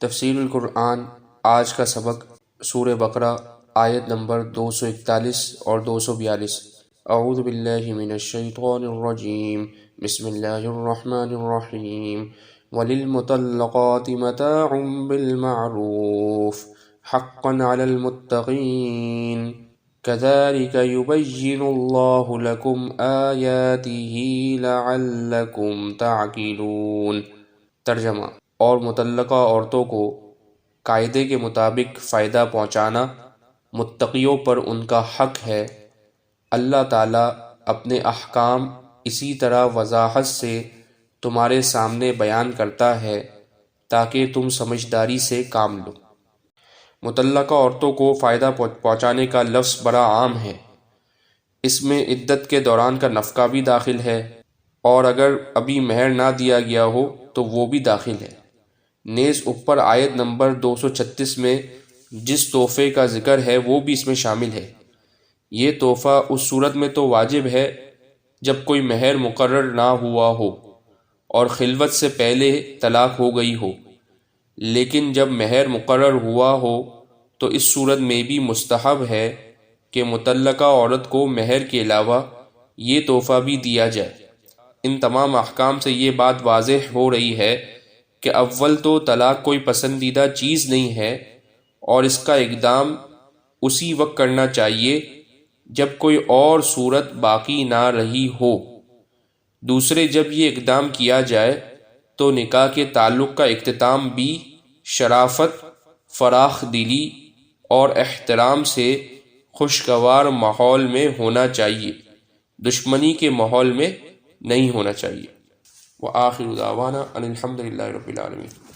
تفسیر القرآن آج کا سبق سورہ بقرہ آیت نمبر 241 اور 242۔ اعوذ باللہ من الشیطان الرجیم، بسم اللہ الرحمن الرحیم۔ وَلِلْمُطَلَّقَاتِ مَتَاعٌ بِالْمَعْرُوفِ حَقًّا عَلَى الْمُتَّقِينَ كَذَلِكَ يُبَيِّنُ اللَّهُ لَكُمْ آيَاتِهِ لَعَلَّكُمْ تَعْقِلُونَ۔ ترجمہ: اور مطلقہ عورتوں کو قاعدے کے مطابق فائدہ پہنچانا متقیوں پر ان کا حق ہے۔ اللہ تعالیٰ اپنے احکام اسی طرح وضاحت سے تمہارے سامنے بیان کرتا ہے تاکہ تم سمجھداری سے کام لو۔ مطلقہ عورتوں کو فائدہ پہنچانے کا لفظ بڑا عام ہے، اس میں عدت کے دوران کا نفقہ بھی داخل ہے، اور اگر ابھی مہر نہ دیا گیا ہو تو وہ بھی داخل ہے۔ نیز اوپر آیت نمبر 236 میں جس تحفے کا ذکر ہے وہ بھی اس میں شامل ہے۔ یہ تحفہ اس صورت میں تو واجب ہے جب کوئی مہر مقرر نہ ہوا ہو اور خلوت سے پہلے طلاق ہو گئی ہو، لیکن جب مہر مقرر ہوا ہو تو اس صورت میں بھی مستحب ہے کہ مطلقہ عورت کو مہر کے علاوہ یہ تحفہ بھی دیا جائے۔ ان تمام احکام سے یہ بات واضح ہو رہی ہے کہ اول تو طلاق کوئی پسندیدہ چیز نہیں ہے اور اس کا اقدام اسی وقت کرنا چاہیے جب کوئی اور صورت باقی نہ رہی ہو۔ دوسرے، جب یہ اقدام کیا جائے تو نکاح کے تعلق کا اختتام بھی شرافت، فراخ دلی اور احترام سے خوشگوار ماحول میں ہونا چاہیے، دشمنی کے ماحول میں نہیں ہونا چاہیے۔ وآخر دعوانا ان الحمد للہ رب العالمین۔